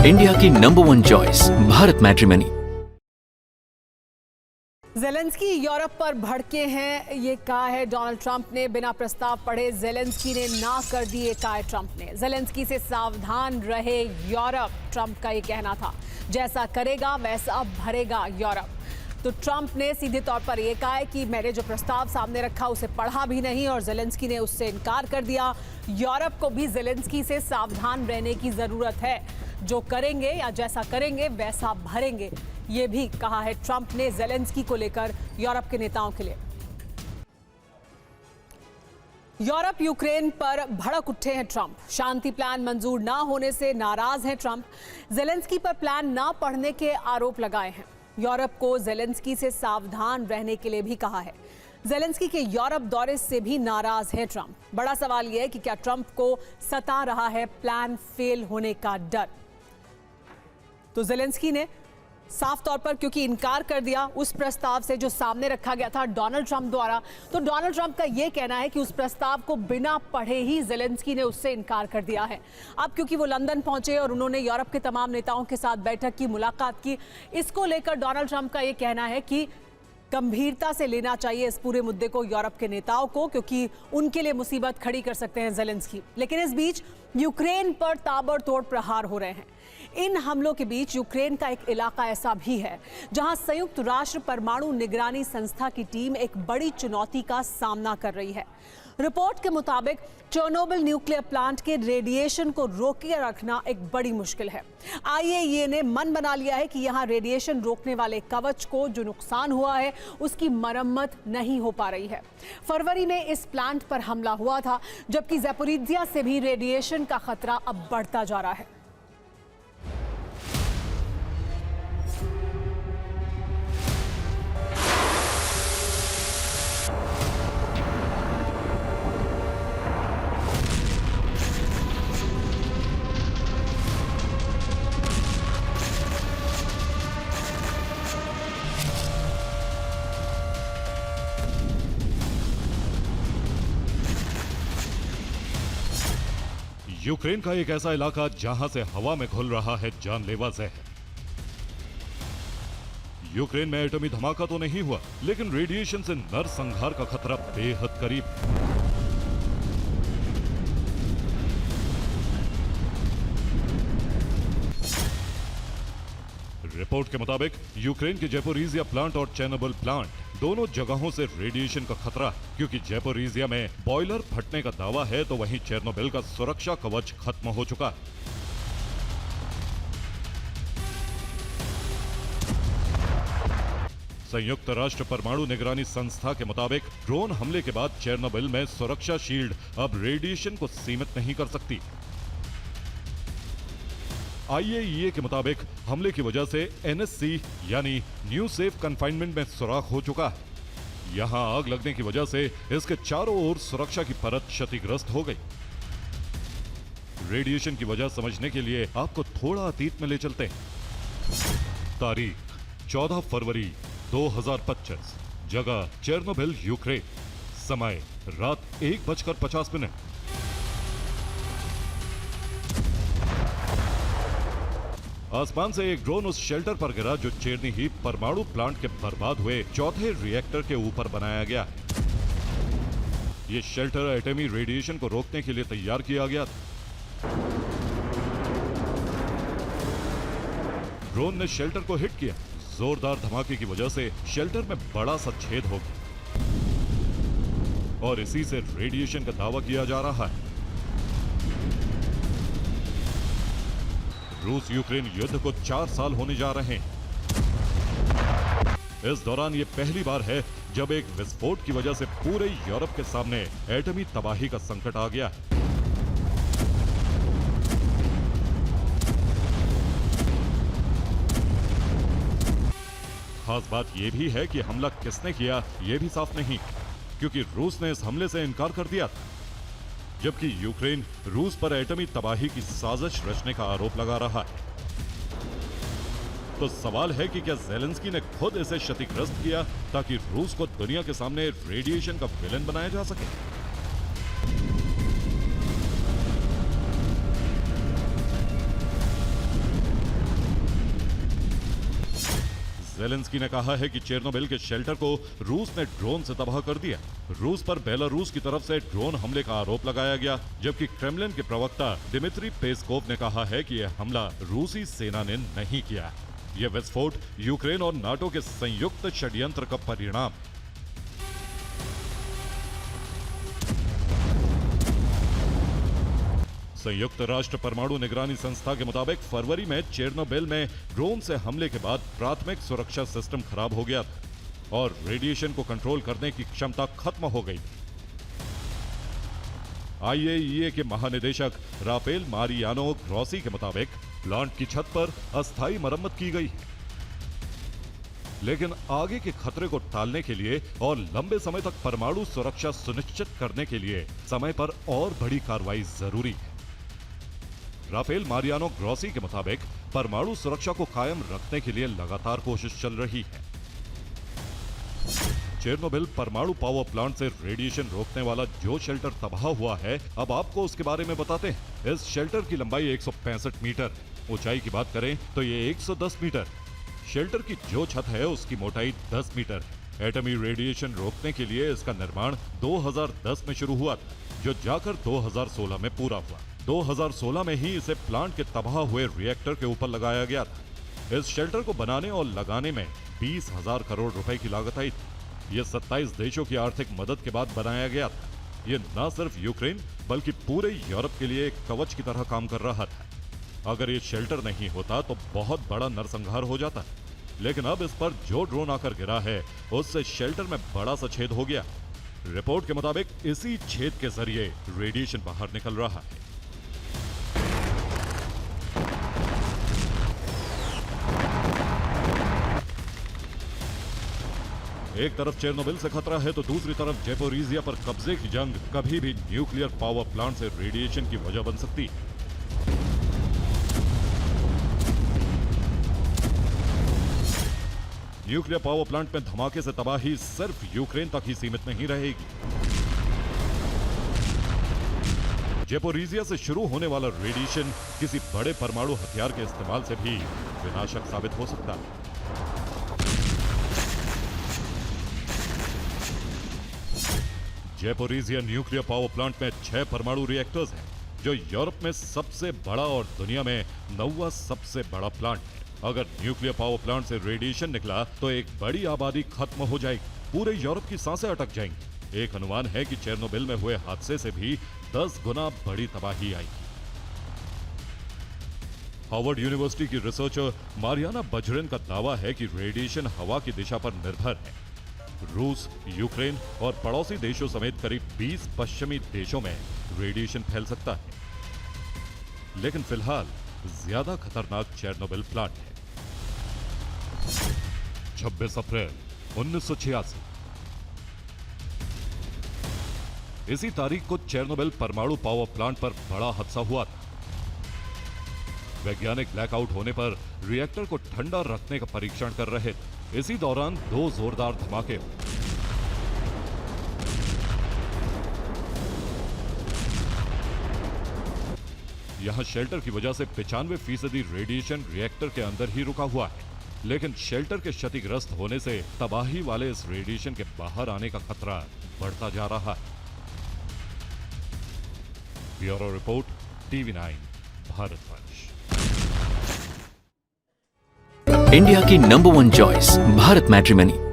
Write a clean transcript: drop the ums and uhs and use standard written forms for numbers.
India की number 1 choice Bharat matrimony. Zelensky Europe पर भड़के हैं, ये कहा है डोनाल्ड ट्रंप ने। बिना प्रस्ताव पढ़े ज़ेलेंस्की ने ना कर दी, ये कहा है ट्रंप ने। ज़ेलेंस्की से सावधान रहे यूरोप, ट्रंप का ये कहना था। जैसा करेगा वैसा भरेगा यूरोप। तो ट्रंप ने सीधे तौर पर यह कहा है कि मैंने जो प्रस्ताव सामने रखा उसे पढ़ा भी नहीं और ज़ेलेंस्की ने उससे इनकार कर दिया। यूरोप को भी ज़ेलेंस्की से सावधान रहने की जरूरत है। जो करेंगे या जैसा करेंगे वैसा भरेंगे, ये भी कहा है ट्रंप ने ज़ेलेंस्की को लेकर यूरोप के नेताओं के लिए। यूरोप यूक्रेन पर भड़क उठे हैं ट्रंप। शांति प्लान मंजूर ना होने से नाराज हैं ट्रंप। ज़ेलेंस्की पर प्लान ना पढ़ने के आरोप लगाए हैं। यूरोप को ज़ेलेंस्की से सावधान रहने के लिए भी कहा है। ज़ेलेंस्की के यूरोप दौरे से भी नाराज है ट्रंप। बड़ा सवाल यह है कि क्या ट्रंप को सता रहा है प्लान फेल होने का डर। तो ज़ेलेंस्की ने साफ तौर पर क्योंकि इनकार कर दिया उस प्रस्ताव से जो सामने रखा गया था डोनाल्ड ट्रंप द्वारा, तो डोनाल्ड ट्रंप का यह कहना है कि उस प्रस्ताव को बिना पढ़े ही ज़ेलेंस्की ने उससे इनकार कर दिया है। अब क्योंकि वो लंदन पहुंचे और उन्होंने यूरोप के तमाम नेताओं के साथ बैठक की, मुलाकात की, इसको लेकर डोनाल्ड ट्रंप का यह कहना है कि गंभीरता से लेना चाहिए इस पूरे मुद्दे को यूरोप के नेताओं को, क्योंकि उनके लिए मुसीबत खड़ी कर सकते हैं ज़ेलेंस्की। लेकिन इस बीच यूक्रेन पर ताबड़तोड़ प्रहार हो रहे हैं। इन हमलों के बीच यूक्रेन का एक इलाका ऐसा भी है जहां संयुक्त राष्ट्र परमाणु निगरानी संस्था की टीम एक बड़ी चुनौती का सामना कर रही है। रिपोर्ट के मुताबिक चेर्नोबिल न्यूक्लियर प्लांट के रेडिएशन को रोके रखना एक बड़ी मुश्किल है। आईएईए ने मन बना लिया है कि यहां रेडिएशन रोकने वाले कवच को जो नुकसान हुआ है उसकी मरम्मत नहीं हो पा रही है। फरवरी में इस प्लांट पर हमला हुआ था, जबकि ज़ैपोरिज्जिया से भी रेडिएशन का खतरा अब बढ़ता जा रहा है। यूक्रेन का एक ऐसा इलाका जहां से हवा में घुल रहा है जानलेवा जहर। यूक्रेन में एटमी धमाका तो नहीं हुआ, लेकिन रेडिएशन से नरसंहार का खतरा बेहद करीब। रिपोर्ट के मुताबिक यूक्रेन के ज़ैपोरिज्जिया प्लांट और चेर्नोबिल प्लांट दोनों जगहों से रेडिएशन का खतरा, क्योंकि ज़ैपोरिज्जिया में बॉयलर फटने का दावा है तो वहीं चेर्नोबिल का सुरक्षा कवच खत्म हो चुका। संयुक्त राष्ट्र परमाणु निगरानी संस्था के मुताबिक ड्रोन हमले के बाद चेर्नोबिल में सुरक्षा शील्ड अब रेडिएशन को सीमित नहीं कर सकती। आईएईए के मुताबिक हमले की वजह से एनएससी यानी न्यू सेफ कन्फाइनमेंट में सुराख हो चुका है। यहां आग लगने की वजह से इसके चारों ओर सुरक्षा की परत क्षतिग्रस्त हो गई। रेडिएशन की वजह समझने के लिए आपको थोड़ा अतीत में ले चलते हैं। तारीख 14 फरवरी 2025, जगह चेर्नोबिल यूक्रेन, समय रात 1:50। आसमान से एक ड्रोन उस शेल्टर पर गिरा जो चेर्निहिव परमाणु प्लांट के बर्बाद हुए चौथे रिएक्टर के ऊपर बनाया गया। यह शेल्टर एटमी रेडिएशन को रोकने के लिए तैयार किया गया था। ड्रोन ने शेल्टर को हिट किया। जोरदार धमाके की वजह से शेल्टर में बड़ा सा छेद हो गया और इसी से रेडिएशन का दावा किया जा रहा है। रूस यूक्रेन युद्ध को 4 साल होने जा रहे हैं। इस दौरान ये पहली बार है जब एक विस्फोट की वजह से पूरे यूरोप के सामने एटमी तबाही का संकट आ गया। खास बात यह भी है कि हमला किसने किया यह भी साफ नहीं, क्योंकि रूस ने इस हमले से इनकार कर दिया था, जबकि यूक्रेन रूस पर एटमी तबाही की साजिश रचने का आरोप लगा रहा है। तो सवाल है कि क्या ज़ेलेंस्की ने खुद इसे क्षतिग्रस्त किया ताकि रूस को दुनिया के सामने रेडिएशन का विलेन बनाया जा सके। ज़ेलेंस्की ने कहा है कि चेर्नोबिल के शेल्टर को रूस ने ड्रोन से तबाह कर दिया। रूस पर बेलारूस की तरफ से ड्रोन हमले का आरोप लगाया गया, जबकि क्रेमलिन के प्रवक्ता दिमित्री पेस्कोव ने कहा है कि यह हमला रूसी सेना ने नहीं किया। यह विस्फोट यूक्रेन और नाटो के संयुक्त षड्यंत्र का परिणाम है। संयुक्त राष्ट्र परमाणु निगरानी संस्था के मुताबिक फरवरी में चेर्नोबिल में ड्रोन से हमले के बाद प्राथमिक सुरक्षा सिस्टम खराब हो गया था और रेडिएशन को कंट्रोल करने की क्षमता खत्म हो गई थी। IAEA के महानिदेशक राफेल मारियानो ग्रोसी के मुताबिक प्लांट की छत पर अस्थायी मरम्मत की गई है, लेकिन आगे के खतरे को टालने के लिए और लंबे समय तक परमाणु सुरक्षा सुनिश्चित करने के लिए समय पर और बड़ी कार्रवाई जरूरी है। राफेल मारियानो ग्रोसी के मुताबिक परमाणु सुरक्षा को कायम रखने के लिए लगातार कोशिश चल रही है। चेर्नोबिल परमाणु पावर प्लांट से रेडिएशन रोकने वाला जो शेल्टर तबाह हुआ है, अब आपको उसके बारे में बताते हैं। इस शेल्टर की लंबाई 165 मीटर, ऊंचाई की बात करें तो ये 110 मीटर। शेल्टर की जो छत है उसकी मोटाई 10 मीटर है। एटमी रेडिएशन रोकने के लिए इसका निर्माण 2010 में शुरू हुआ था, जो जाकर 2016 में पूरा हुआ। 2016 में ही इसे प्लांट के तबाह हुए रिएक्टर के ऊपर लगाया गया था। इस शेल्टर को बनाने और लगाने में 20,000 करोड़ रुपए की लागत आई थी। यह 27 देशों की आर्थिक मदद के बाद बनाया गया था। यह न सिर्फ यूक्रेन बल्कि पूरे यूरोप के लिए एक कवच की तरह काम कर रहा था। अगर ये शेल्टर नहीं होता तो बहुत बड़ा नरसंहार हो जाता, लेकिन अब इस पर जो ड्रोन आकर गिरा है उससे शेल्टर में बड़ा सा छेद हो गया। रिपोर्ट के मुताबिक इसी छेद के जरिए रेडिएशन बाहर निकल रहा है। एक तरफ चेर्नोबिल से खतरा है तो दूसरी तरफ ज़ेपोरिज़िया पर कब्जे की जंग कभी भी न्यूक्लियर पावर प्लांट से रेडिएशन की वजह बन सकती है। न्यूक्लियर पावर प्लांट में धमाके से तबाही सिर्फ यूक्रेन तक ही सीमित नहीं रहेगी। ज़ेपोरिज़िया से शुरू होने वाला रेडिएशन किसी बड़े परमाणु हथियार के इस्तेमाल से भी विनाशक साबित हो सकता है। ज़ेपोरिज़िया न्यूक्लियर पावर प्लांट में 6 परमाणु रिएक्टर्स हैं, जो यूरोप में सबसे बड़ा और दुनिया में 9वां सबसे बड़ा प्लांट है। अगर न्यूक्लियर पावर प्लांट से रेडिएशन निकला तो एक बड़ी आबादी खत्म हो जाएगी, पूरे यूरोप की सांसें अटक जाएंगी। एक अनुमान है कि चेर्नोबिल में हुए हादसे से भी 10 गुना बड़ी तबाही आएगी। हार्वर्ड यूनिवर्सिटी की रिसर्चर मारियाना बजरिन का दावा है कि रेडिएशन हवा की दिशा पर निर्भर है। रूस, यूक्रेन और पड़ोसी देशों समेत करीब 20 पश्चिमी देशों में रेडिएशन फैल सकता है, लेकिन फिलहाल ज्यादा खतरनाक चेर्नोबिल प्लांट है। 26 अप्रैल 1986 इसी तारीख को चेर्नोबिल परमाणु पावर प्लांट पर बड़ा हादसा हुआ था। वैज्ञानिक ब्लैकआउट होने पर रिएक्टर को ठंडा रखने का परीक्षण कर रहे थे। इसी दौरान 2 जोरदार धमाके हुए। यहां शेल्टर की वजह से 95% रेडिएशन रिएक्टर के अंदर ही रुका हुआ है, लेकिन शेल्टर के क्षतिग्रस्त होने से तबाही वाले इस रेडिएशन के बाहर आने का खतरा बढ़ता जा रहा है। Bureau report, TV9 Bharatvarsh. India की नंबर 1 चॉइस भारत मैट्रिमनी।